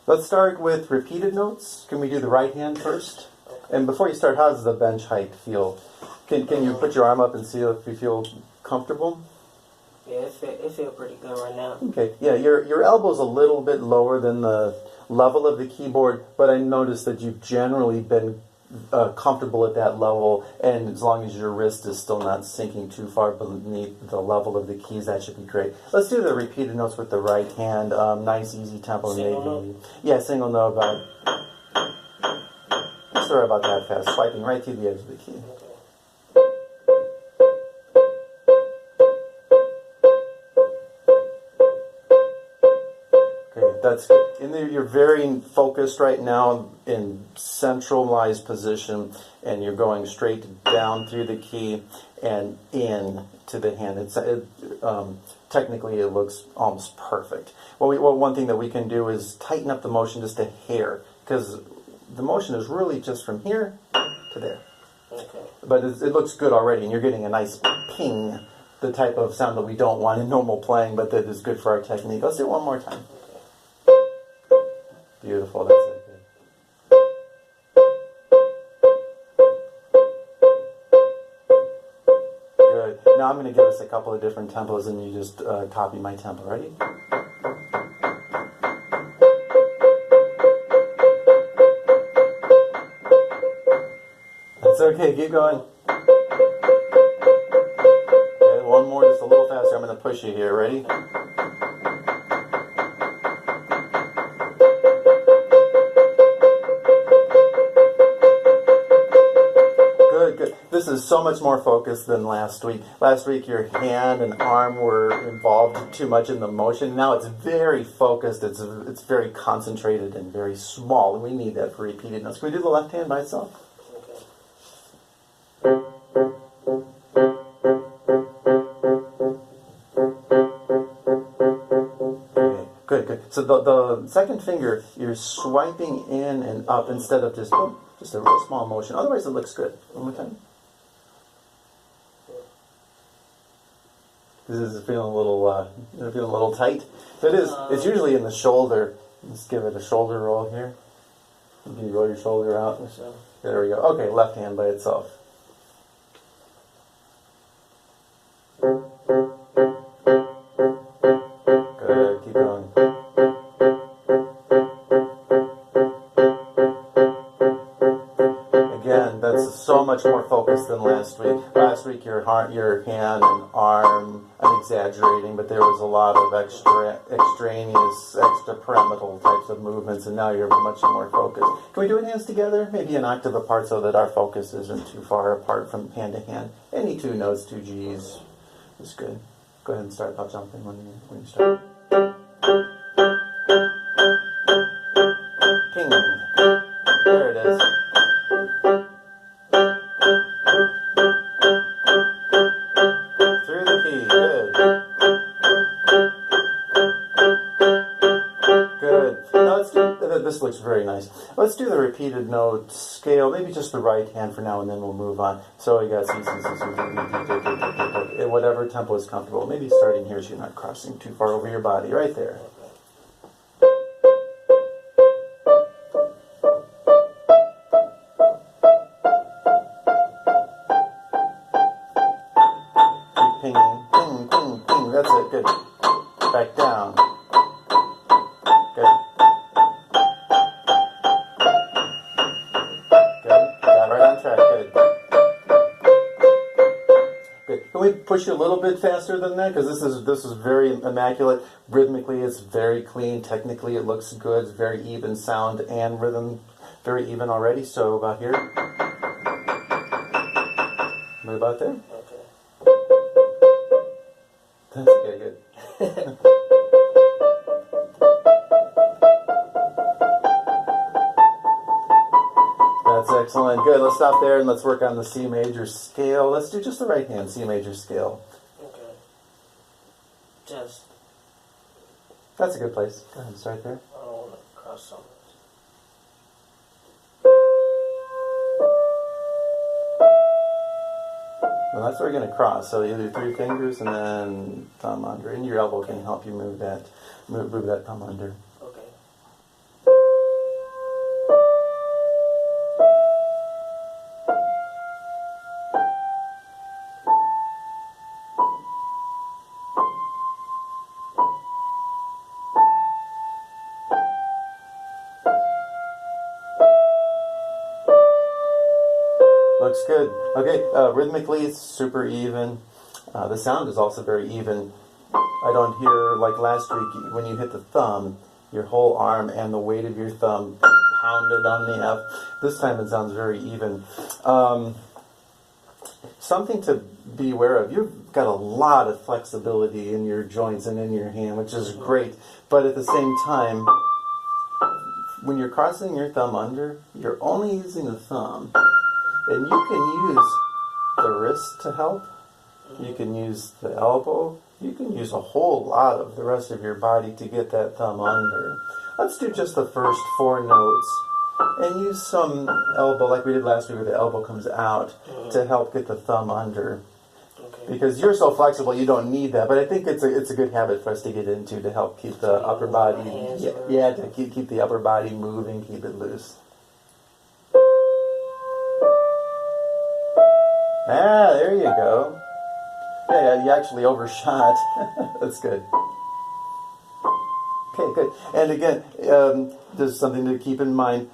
Let's start with repeated notes. Can we do the right hand first? Okay. And before you start, how does the bench height feel? Can you put your arm up and see if you feel comfortable? Yeah, it feel pretty good right now. Okay, yeah, your elbow's a little bit lower than the level of the keyboard, but I noticed that you've generally been comfortable at that level, and as long as your wrist is still not sinking too far beneath the level of the keys, that should be great. Let's do the repeated notes with the right hand. Nice, easy tempo. Single note? Yeah, single note about. Sorry about that fast. Swiping right to the edge of the key. Okay. Okay, that's good. You're very focused right now in centralized position, and you're going straight down through the key and in to the hand. Technically, it looks almost perfect. One thing that we can do is tighten up the motion just a hair, because the motion is really just from here to there. Okay. But it looks good already, and you're getting a nice ping, the type of sound that we don't want in normal playing, but that is good for our technique. Let's do it one more time. Beautiful, that's it. Good. Now I'm going to give us a couple of different tempos, and you just copy my tempo. Ready? That's okay, keep going. Okay, one more, just a little faster. I'm going to push you here. Ready? Good. This is so much more focused than last week. Last week your hand and arm were involved too much in the motion. Now it's very focused, it's very concentrated and very small, and we need that for repeated notes. Can we do the left hand by itself? Okay. Good. So the second finger, you're swiping in and up instead of just a real small motion. Otherwise, it looks good. One more time. This is feeling a little tight. So it is. It's usually in the shoulder. Let's give it a shoulder roll here. Can you roll your shoulder out? So. There we go. Okay, left hand by itself. Good. Keep going. That's so much more focused than last week. Last week, your hand and arm, I'm exaggerating, but there was a lot of extraneous, extrapyramidal types of movements, and now you're much more focused. Can we do it hands together? Maybe an octave apart so that our focus isn't too far apart from hand to hand. Any two notes, two Gs is good. Go ahead and start by jumping when you start. Ping. There it is. Through the key, good. Now this looks very nice. Let's do the repeated note scale, maybe just the right hand for now, and then we'll move on. So we got C, whatever tempo is comfortable. Maybe starting here so you're not crossing too far over your body, right there. Pinging, ping, ping, ping. That's it. Good. Back down. Good. Good. Got right on track. Good. Good. Can we push you a little bit faster than that? Because this is very immaculate. Rhythmically, it's very clean. Technically, it looks good. It's very even sound and rhythm. Very even already. So about here. What about there? That's good. That's excellent. Good. Let's stop there and let's work on the C major scale. Let's do just the right hand C major scale. Okay. Just. That's a good place. Go ahead and start there. I don't want to cross something. Well, that's where you're going to cross. So you do 3 fingers and then thumb under. And your elbow can help you move that thumb under. Okay. looks good. Okay, rhythmically it's super even. The sound is also very even. I don't hear, like last week, when you hit the thumb, your whole arm and the weight of your thumb pounded on the F. This time it sounds very even. Something to be aware of, you've got a lot of flexibility in your joints and in your hand, which is great. But at the same time, when you're crossing your thumb under, you're only using the thumb. And you can use the wrist to help. You can use the elbow. You can use a whole lot of the rest of your body to get that thumb under. Let's do just the first 4 notes. And use some elbow, like we did last week where the elbow comes out, to help get the thumb under. Okay. Because you're so flexible, you don't need that. But I think it's a good habit for us to get into to help keep the upper body, to keep the upper body moving, keep it loose. Ah, there you go. Yeah, you actually overshot. That's good. Okay, good. And again, there's something to keep in mind.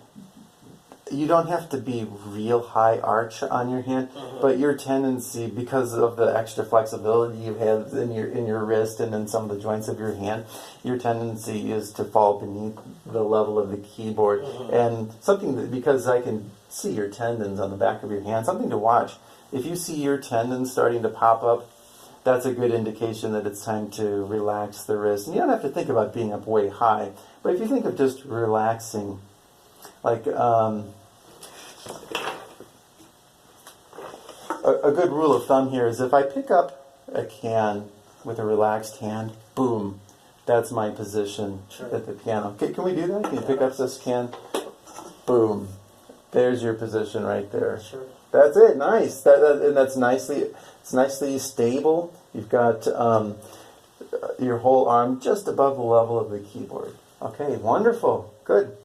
You don't have to be real high arch on your hand, but your tendency, because of the extra flexibility you have in your wrist and in some of the joints of your hand, your tendency is to fall beneath the level of the keyboard. And something that, because I can see your tendons on the back of your hand, something to watch. If you see your tendons starting to pop up, that's a good indication that it's time to relax the wrist. And you don't have to think about being up way high, but if you think of just relaxing, like a good rule of thumb here is if I pick up a can with a relaxed hand, boom, that's my position at the piano. Okay, can we do that? Can you pick up this can? Boom. There's your position right there. Sure. That's it. Nice. And that's nicely stable. You've got your whole arm just above the level of the keyboard. Okay, wonderful. Good.